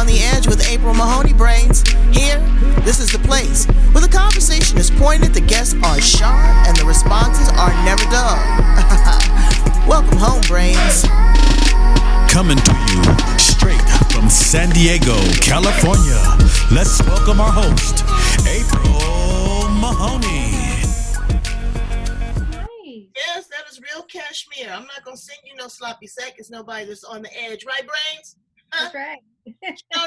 On the Edge with April Mahoney Brains. Here, this is the place where the conversation is pointed, the guests are sharp, and the responses are never dull. Welcome home, Brains. Coming to you straight from San Diego, California. Let's welcome our host, April Mahoney. Yes, that is real cashmere. I'm not going to send you no sloppy seconds, nobody that's on the edge. Right, Brains? That's right.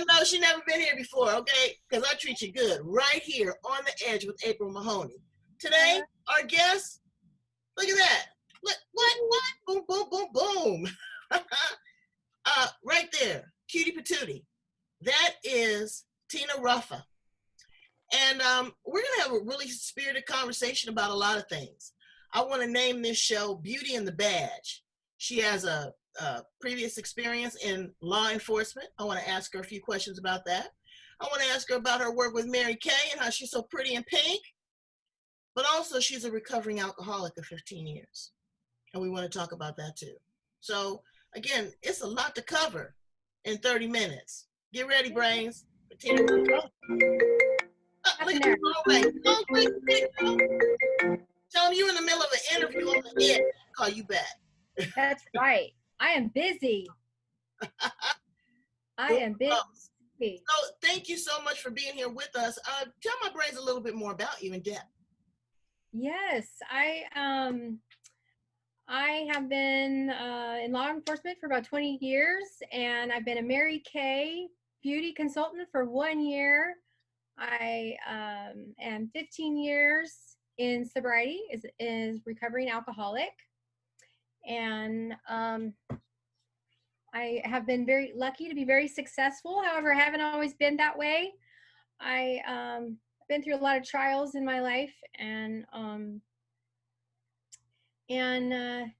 No, she never been here before, okay? Because I treat you good. Right here on the edge with April Mahoney. Today, our guest, look at that. What? Boom, boom, boom, boom. Right there, cutie patootie. That is Tina Raffa. And we're going to have a really spirited conversation about a lot of things. I want to name this show Beauty and the Badge. She has a previous experience in law enforcement. I want to ask her a few questions about that. I want to ask her about her work with Mary Kay and how she's so pretty and pink. But also she's a recovering alcoholic of 15 years. And we want to talk about that too. So again, it's a lot to cover in 30 minutes. Get ready, Brains. Tina. Look at the Tell them you're in the middle of an interview on the air. Call you back. That's right. I am busy. So thank you so much for being here with us. Tell my Brains a little bit more about you in depth. Yes, I have been in law enforcement for about 20 years, and I've been a Mary Kay beauty consultant for 1 year. I am 15 years in sobriety, is recovering alcoholic. And I have been very lucky to be very successful. However, I haven't always been that way. I've been through a lot of trials in my life, and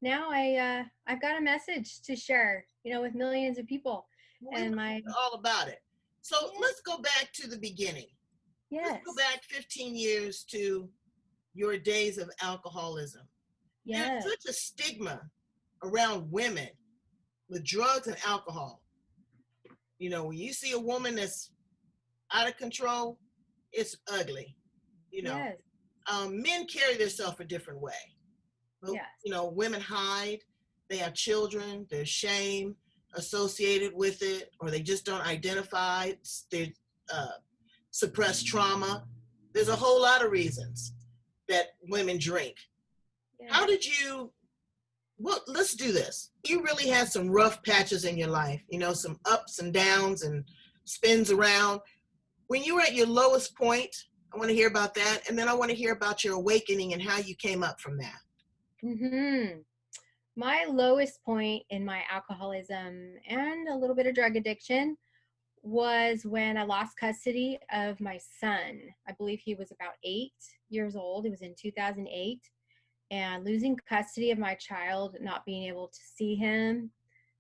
now I've got a message to share, with millions of people. And all about it. So let's go back to the beginning. Yes. Let's go back 15 years to your days of alcoholism. Yes. There's such a stigma around women with drugs and alcohol. When you see a woman that's out of control, it's ugly. Yes. Men carry themselves a different way. But, yes. Women hide. They have children. There's shame associated with it, or they just don't identify. They suppress trauma. There's a whole lot of reasons that women drink. Yeah. How did you, let's do this. You really had some rough patches in your life, some ups and downs and spins around. When you were at your lowest point, I want to hear about that. And then I want to hear about your awakening and how you came up from that. Mm-hmm. My lowest point in my alcoholism and a little bit of drug addiction was when I lost custody of my son. I believe he was about 8 years old. It was in 2008. And losing custody of my child, not being able to see him,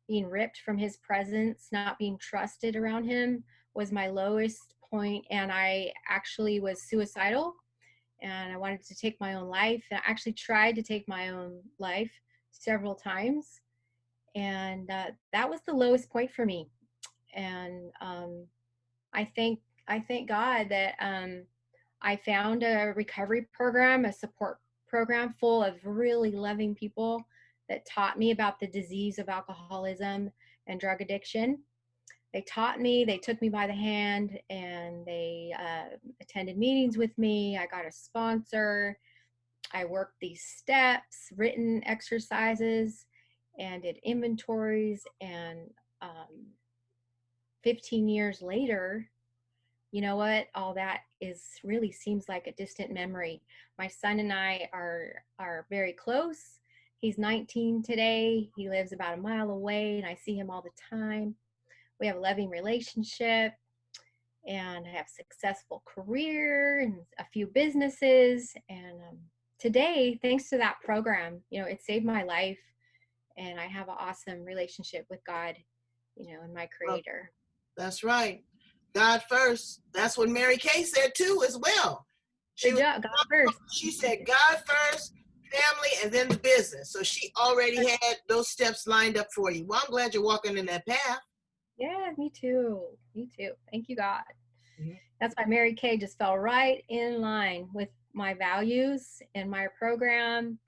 being ripped from his presence, not being trusted around him was my lowest point. And I actually was suicidal, and I wanted to take my own life. And I actually tried to take my own life several times. And that was the lowest point for me. And I thank God that I found a recovery program, a support program full of really loving people that taught me about the disease of alcoholism and drug addiction. They taught me, they took me by the hand, and they attended meetings with me. I got a sponsor. I worked these steps, written exercises, and did inventories. And 15 years later, you know what? All that really seems like a distant memory. My son and I are very close. He's 19 today. He lives about a mile away, and I see him all the time. We have a loving relationship, and I have a successful career and a few businesses. And today, thanks to that program, it saved my life, and I have an awesome relationship with God, and my Creator. That's right. God first. That's what Mary Kay said too, as well. God first. She said God first, family, and then the business. So she already had those steps lined up for you. Well, I'm glad you're walking in that path. Yeah, me too. Me too. Thank you, God. Mhm. That's why Mary Kay just fell right in line with my values and my program.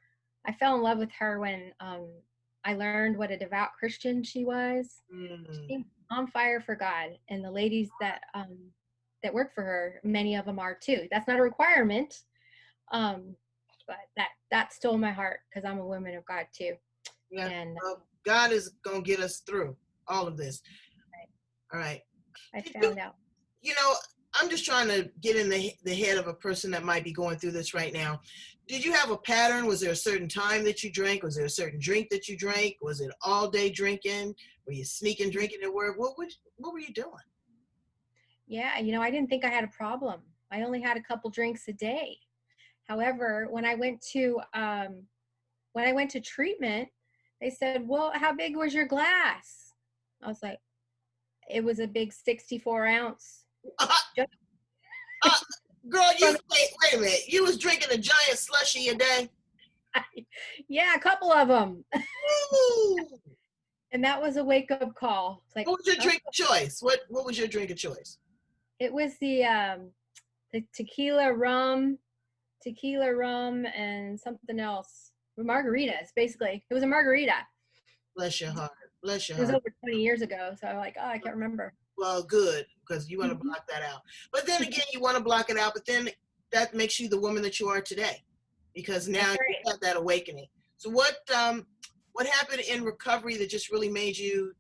I fell in love with her when I learned what a devout Christian she was. Mm. She was on fire for God, and the ladies that work for her, many of them are too. That's not a requirement, um, but that stole my heart because I'm a woman of God too. Yeah. And Well, God is gonna get us through all of this. All right. I Did found out. you know, I'm just trying to get in the head of a person that might be going through this right now. Did you have a pattern? Was there a certain time that you drank? Was there a certain drink that you drank? Was it all day drinking? Were you sneaking drinking at work? What were you doing? Yeah, I didn't think I had a problem. I only had a couple drinks a day. However, when I went to treatment, they said, "Well, how big was your glass?" I was like, "It was a big 64 ounce." Uh, Just uh, girl, from wait a minute. You was drinking a giant slushy a day? yeah, a couple of them, Ooh. and that was a wake up call. It's like, What was your oh, drink of choice? What was your drink of choice? it was the tequila rum, and something else. Margaritas, basically. It was a margarita. Bless your heart. Bless your It was heart. over 20 years ago, so I'm like, oh, I can't remember. Well, good, because you want to Mhm. block that out. But then again, you want to block it out, but then that makes you the woman that you are today, because now That's you right. have that awakening. So what happened in recovery that just really made you,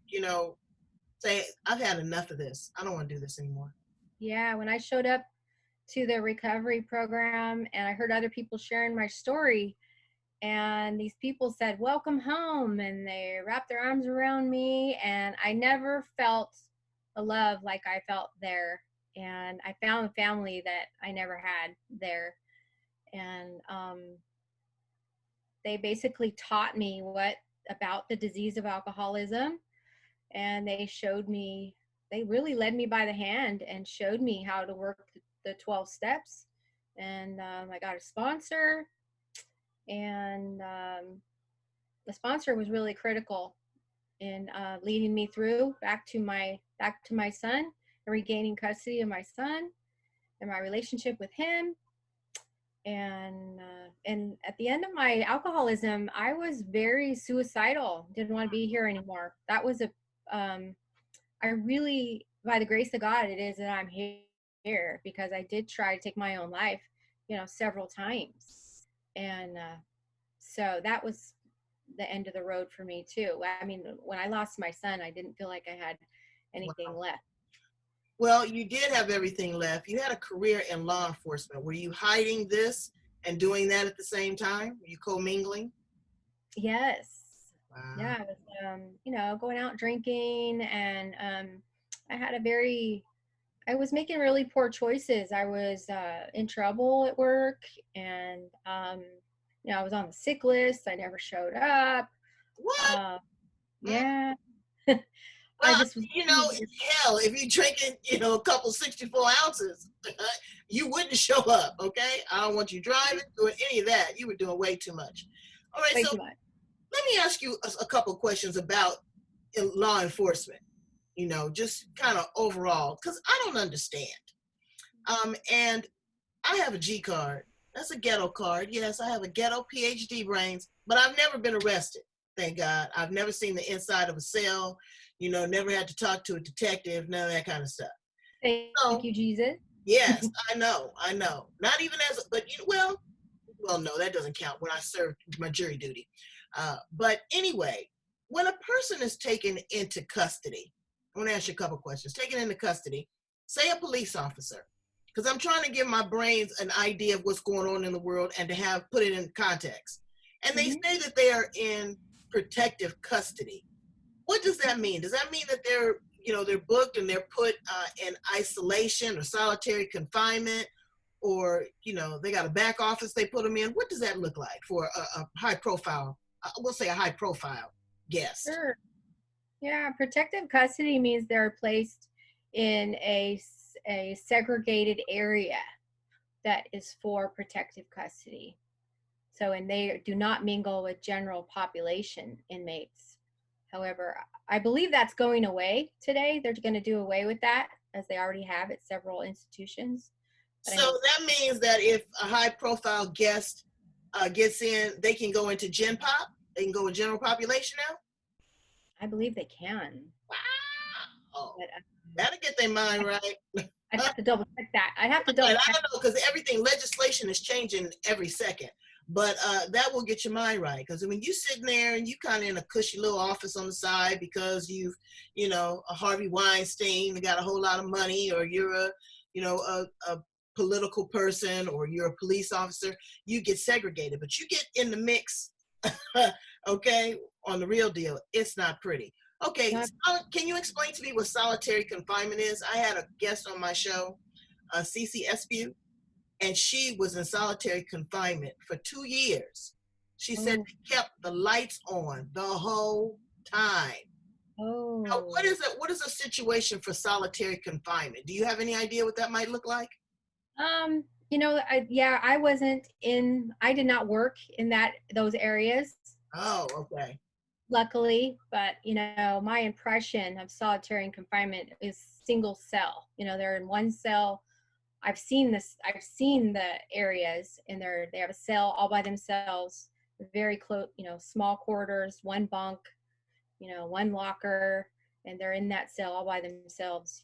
say, I've had enough of this. I don't want to do this anymore. Yeah, when I showed up to the recovery program and I heard other people sharing my story, and these people said, "Welcome home," and they wrapped their arms around me, and I never felt a love like I felt there. And I found a family that I never had there. And they basically taught me what about the disease of alcoholism, and they really led me by the hand and showed me how to work the 12 steps. And I got a sponsor, and the sponsor was really critical in leading me through back to my son, and regaining custody of my son and my relationship with him. And at the end of my alcoholism, I was very suicidal. Didn't want to be here anymore. That was a I really, by the grace of God, it is that I'm here, because I did try to take my own life, several times. And so that was the end of the road for me too. I mean, when I lost my son, I didn't feel like I had anything Wow. left. Well, you did have everything left. You had a career in law enforcement. Were you hiding this and doing that at the same time? Were you commingling? Yes. Wow. Yeah, I was, going out drinking, and I had I was making really poor choices. I was in trouble at work, and I was on the sick list. I never showed up. What? Uh, Mm. yeah, I Well, just was. hell, if you drinking, a couple 64 ounces, you wouldn't show up, okay? I don't want you driving, doing any of that. You were doing way too much. All right, Way so too much. let me ask you a couple questions about law enforcement, just kind of overall, because I don't understand. And I have a G card. That's a ghetto card. Yes, I have a ghetto PhD brains, but I've never been arrested. Thank God. I've never seen the inside of a cell, never had to talk to a detective, none of that kind of stuff. Thank So, you, Jesus. yes, I know. Not even but well, no, that doesn't count when I served my jury duty. But anyway, when a person is taken into custody, I want to ask you a couple questions. Taken into custody, say a police officer, because I'm trying to give my brains an idea of what's going on in the world and to put it in context. And they Hmm. say that they are in protective custody. What does that mean? Does that mean that they're booked and they're put in isolation or solitary confinement, or they got a back office they put them in? What does that look like for a high profile, we'll say a high profile guest? Sure. Yeah, protective custody means they're placed in a segregated area that is for protective custody. So, and they do not mingle with general population inmates. However, I believe that's going away today. They're going to do away with that, as they already have at several institutions. But I So know that means that if a high profile guest gets in, they can go into Gen Pop? They can go with general population now? I believe they can. Wow. But That'll get their mind right. I'd have to double check that. I'd have to But double I check. don't know, because legislation is changing every second. But that will get your mind right, because when you sitting there and you kind of in a cushy little office on the side because you've, a Harvey Weinstein, you got a whole lot of money, or you're a political person, or you're a police officer, you get segregated. But you get in the mix, okay, on the real deal, it's not pretty. Okay, so can you explain to me what solitary confinement is? I had a guest on my show, Cece Espew, and she was in solitary confinement for 2 years. She said they kept the lights on the whole time. Oh. Now, what is a situation for solitary confinement? Do you have any idea what that might look like? I did not work in those areas. Oh, okay. Luckily, but my impression of solitary confinement is single cell. They're in one cell. I've seen the areas, and they have a cell all by themselves, very close, small quarters, one bunk, one locker, and they're in that cell all by themselves,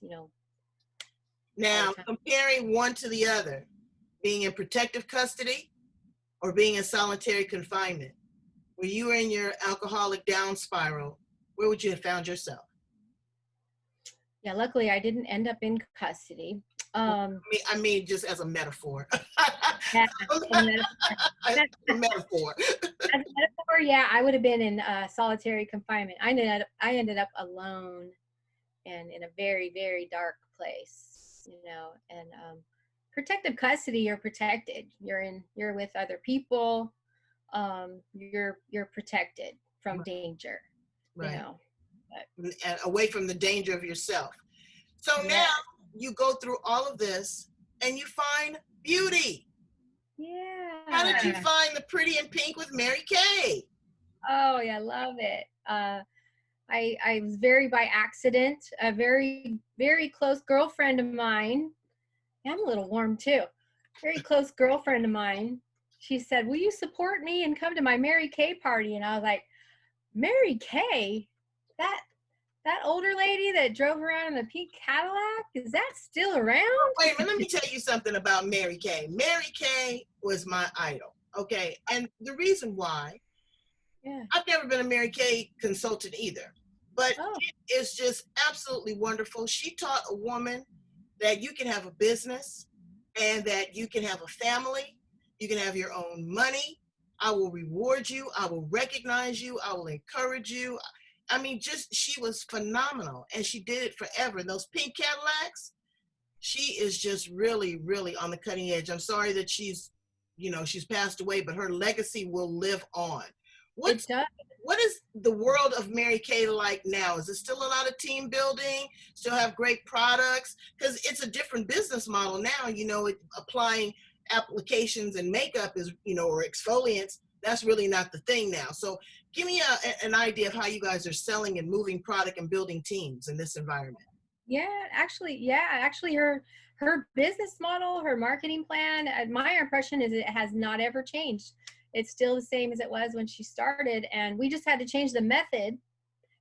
Now, comparing one to the other, being in protective custody or being in solitary confinement, when you were in your alcoholic down spiral, where would you have found yourself? Yeah, luckily I didn't end up in custody. I mean, just as a metaphor. Yeah, a metaphor. As a metaphor, yeah, I would have been in solitary confinement. I ended up alone and in a very, very dark place, and protective custody, you're protected. You're with other people. You're protected from danger, right. But, and away from the danger of yourself. So now you go through all of this and you find beauty. Yeah. How did you find the Pretty in Pink with Mary Kay? Oh yeah, I love it. I was very by accident. A very, very close girlfriend of mine. I'm a little warm too. Very close girlfriend of mine. She said, "Will you support me and come to my Mary Kay party?" And I was like, "Mary Kay? That older lady that drove around in a pink Cadillac? Is that still around?" Wait a minute, let me tell you something about Mary Kay. Mary Kay was my idol, okay? And the reason why, I've never been a Mary Kay consultant either, but it is just absolutely wonderful. She taught a woman that you can have a business and that you can have a family, you can have your own money. I will reward you, I will recognize you, I will encourage you. I mean, she was phenomenal, and she did it forever. And those pink Cadillacs, she is just really, really on the cutting edge. I'm sorry that she's passed away, but her legacy will live on. What is the world of Mary Kay like now? Is it still a lot of team building? Still have great products? Because it's a different business model now. Applying applications and makeup is, or exfoliants, that's really not the thing now. So give me an idea of how you guys are selling and moving product and building teams in this environment. Actually, her business model, her marketing plan, my impression is it has not ever changed. It's still the same as it was when she started, and we just had to change the method,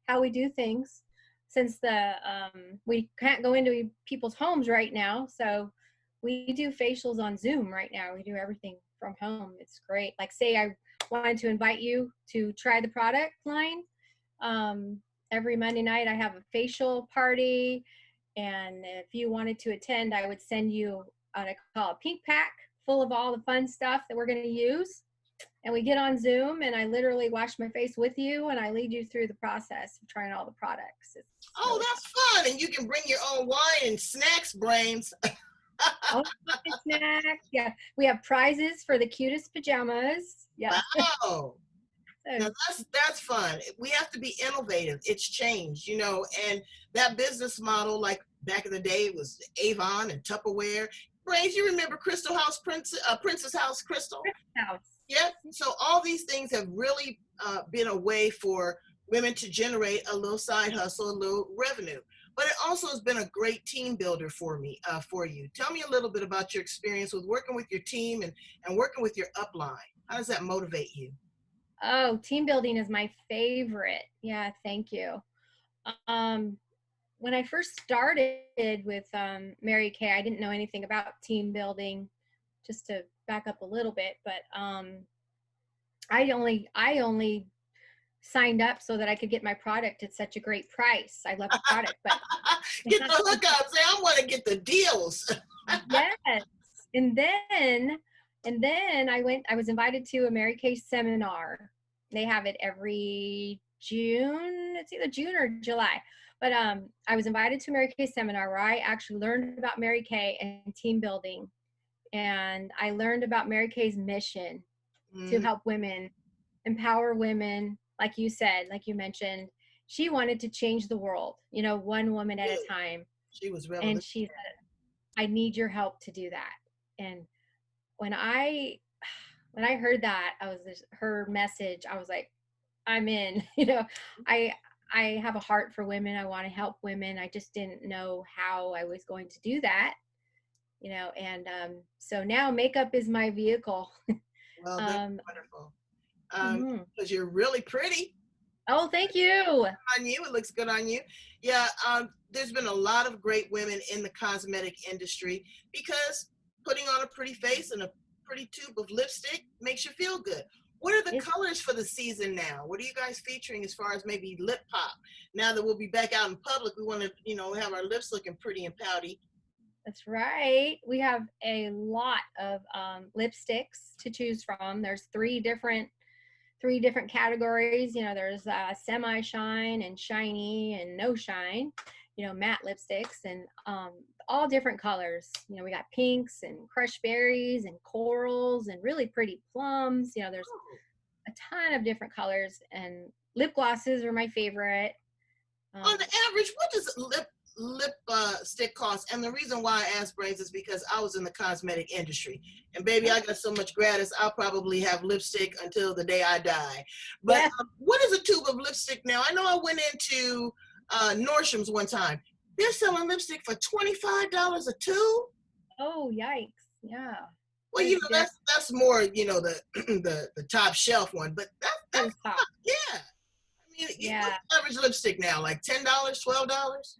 how we do things, since we can't go into people's homes right now. So we do facials on Zoom right now. We do everything from home. It's great. Like, say I wanted to invite you to try the product line. Every Monday night I have a facial party, and if you wanted to attend, I would send you what I call a pink pack full of all the fun stuff that we're going to use. And we get on Zoom, and I literally wash my face with you, and I lead you through the process of trying all the products. That's fun. And you can bring your own wine and snacks, brains. Snacks. Yeah, we have prizes for the cutest pajamas. Yeah. Wow. Now that's fun. We have to be innovative. It's changed, and that business model, like back in the day, it was Avon and Tupperware. Brains, you remember Crystal House, Princess House Crystal? House. Yeah. So all these things have really been a way for women to generate a little side hustle, a little revenue. But it also has been a great team builder for me, for you. Tell me a little bit about your experience with working with your team and working with your upline. How does that motivate you? Oh, team building is my favorite. Yeah, thank you. Um, when I first started with Mary Kay, I didn't know anything about team building. Just to back up a little bit, but I only signed up so that I could get my product at such a great price. I love the product, but Get the hookup. Say, I want to get the deals. yes. And then I was invited to a Mary Kay seminar. They have it every June. It's either June or July. But I was invited to a Mary Kay seminar where I actually learned about Mary Kay and team building. And I learned about Mary Kay's mission to help women, empower women, like you said, like you mentioned. She wanted to change the world, one woman at a time. She was And relevant. she said, I need your help to do that. And when I heard that, her message, I was like, I'm in. I have a heart for women. I want to help women. I just didn't know how I was going to do that. And so now makeup is my vehicle. Well, that's wonderful. Mhm. Because you're really pretty. Oh, thank you. On you, it looks good on you. Yeah, there's been a lot of great women in the cosmetic industry because putting on a pretty face and a pretty tube of lipstick makes you feel good. What are the colors for the season now? What are you guys featuring as far as maybe lip pop? Now that we'll be back out in public, we want to, have our lips looking pretty and pouty. That's right. We have a lot of lipsticks to choose from. There's three different categories. There's semi-shine and shiny and no shine, matte lipsticks, and all different colors. We got pinks and crushed berries and corals and really pretty plums. There's a ton of different colors, and lip glosses are my favorite. On the average, what does lip stick cost? And the reason why I ask, Brains, is because I was in the cosmetic industry, and baby, I got so much gratis, I'll probably have lipstick until the day I die. But what is a tube of lipstick now? I know I went into Nordstrom's one time. They're selling lipstick for $25 a tube. Oh, yikes! Yeah. Well, that's more, the top shelf one, but that's top. Yeah. I mean, average lipstick now, like $10, $12.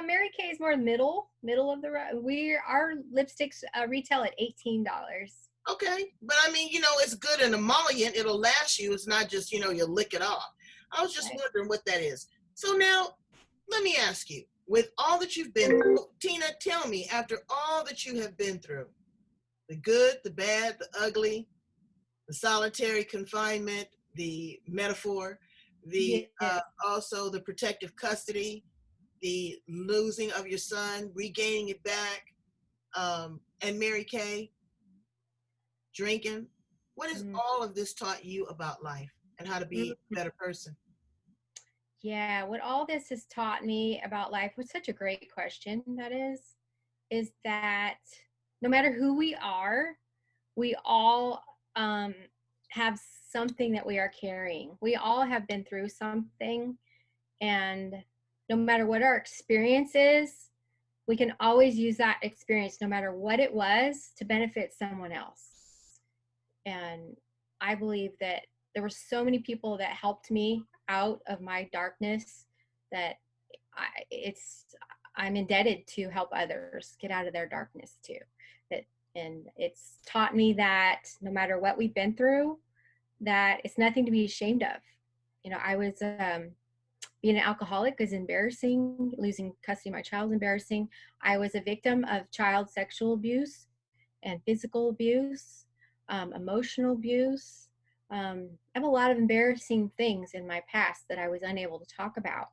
Mary Kay is more middle of the road. Our lipsticks retail at $18. Okay, but I mean, it's good and emollient. It'll last you. It's not just, you lick it off. I was just wondering what that is. So now, let me ask you, with all that you've been through, Tina, tell me, after all that you have been through, the good, the bad, the ugly, the solitary confinement, the metaphor, the also the protective custody, the losing of your son, regaining it back, and Mary Kay, drinking. What has all of this taught you about life and how to be a better person? Yeah, what all this has taught me about life was such a great question. That is that no matter who we are, we all have something that we are carrying. We all have been through something, and no matter what our experience is, we can always use that experience, no matter what it was, to benefit someone else. And I believe that there were so many people that helped me out of my darkness that I'm indebted to help others get out of their darkness too. And it's taught me that no matter what we've been through, that it's nothing to be ashamed of. I was being an alcoholic is embarrassing. Losing custody of my child is embarrassing. I was a victim of child sexual abuse and physical abuse, emotional abuse. I have a lot of embarrassing things in my past that I was unable to talk about.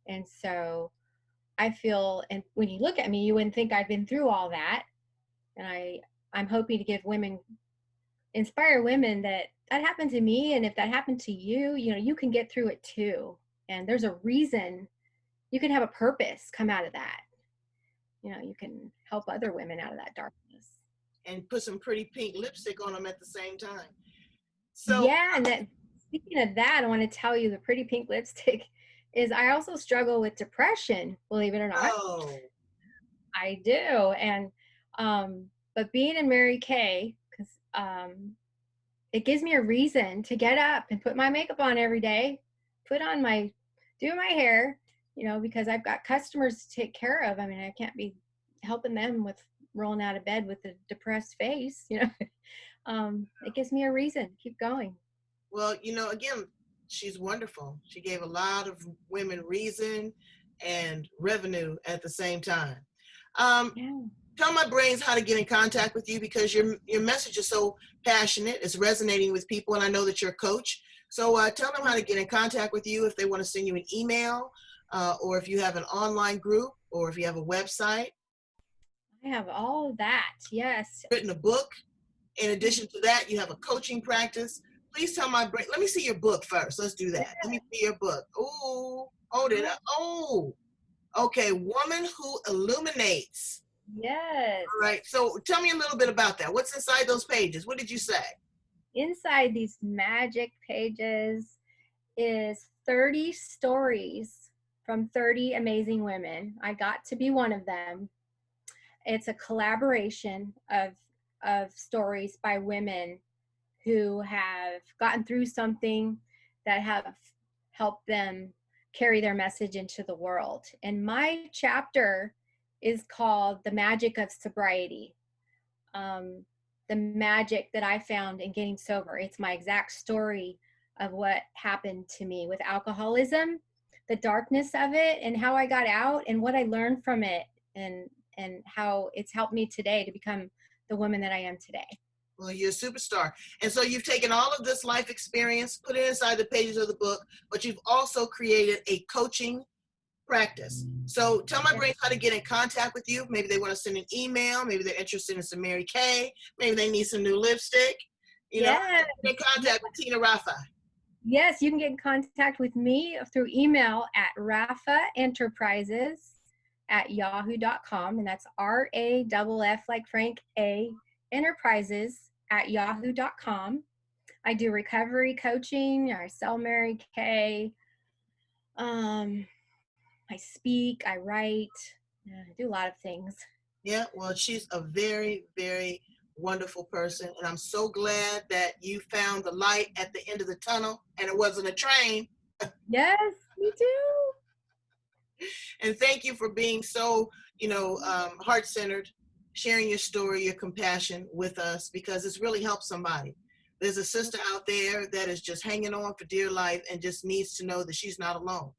And so I feel, and when you look at me, you wouldn't think I've been through all that. And I'm hoping to give inspire women that happened to me. And if that happened to you, you can get through it too. And there's a reason. You can have a purpose come out of that. You can help other women out of that darkness. And put some pretty pink lipstick on them at the same time. So yeah, and Speaking of that, I want to tell you the pretty pink lipstick is I also struggle with depression, believe it or not. Oh, I do. And but being in Mary Kay, because it gives me a reason to get up and put my makeup on every day, do my hair, because I've got customers to take care of. I mean, I can't be helping them with rolling out of bed with a depressed face. It gives me a reason to keep going. well, again, she's wonderful. She gave a lot of women reason and revenue at the same time. Um, Yeah. Tell my brains how to get in contact with you, because your message is so passionate. It's resonating with people, and I know that you're a coach. So tell them how to get in contact with you if they want to send you an email, or if you have an online group, or if you have a website, I have all that. Yes. written a book. In addition to that, you have a coaching practice. Please tell my brain. Let me see your book first. Let's do that. Let me see your book. Ooh, hold it up. Oh, okay. Woman Who Illuminates. Yes. All right. So tell me a little bit about that. What's inside those pages? What did you say? Inside these magic pages is 30 stories from 30 amazing women. I got to be one of them. It's a collaboration of stories by women who have gotten through something that have helped them carry their message into the world. And my chapter is called The Magic of Sobriety. The magic that I found in getting sober. It's my exact story of what happened to me with alcoholism, the darkness of it, and how I got out and what I learned from it, and how it's helped me today to become the woman that I am today. Well, you're a superstar. And so you've taken all of this life experience, put it inside the pages of the book, but you've also created a coaching practice. So tell my brains how to get in contact with you. Maybe they want to send an email. Maybe they're interested in some Mary Kay. Maybe they need some new lipstick. Get in contact with Tina Raffa. Yes, you can get in contact with me through email at raffaenterprises@yahoo.com, and that's RAFF like Frank A enterprises@yahoo.com. I do recovery coaching. I sell Mary Kay. I speak. I write. I do a lot of things. Yeah, well, she's a very, very wonderful person, and I'm so glad that you found the light at the end of the tunnel, and it wasn't a train. Yes, me too. And thank you for being so, heart-centered, sharing your story, your compassion with us, because it's really helped somebody. There's a sister out there that is just hanging on for dear life and just needs to know that she's not alone.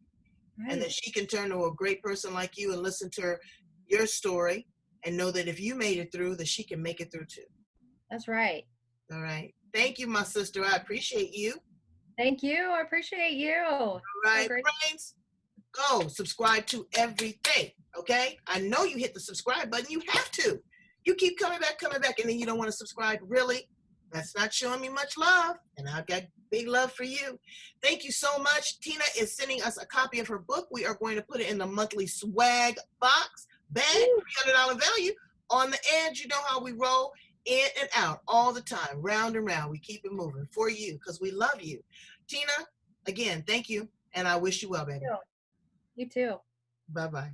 Right. And that she can turn to a great person like you and listen to your story and know that if you made it through, that she can make it through too. That's right. All right. Thank you, my sister. I appreciate you. Thank you. I appreciate you. All right, friends, go subscribe to everything, okay? I know you hit the subscribe button. You have to. You keep coming back, and then you don't want to subscribe. Really? That's not showing me much love, and I've got big love for you. Thank you so much. Tina is sending us a copy of her book. We are going to put it in the monthly swag box, bag, $300 value. On the edge, you know how we roll in and out all the time, round and round. We keep it moving for you because we love you. Tina, again, thank you, and I wish you well, baby. You too. Bye-bye.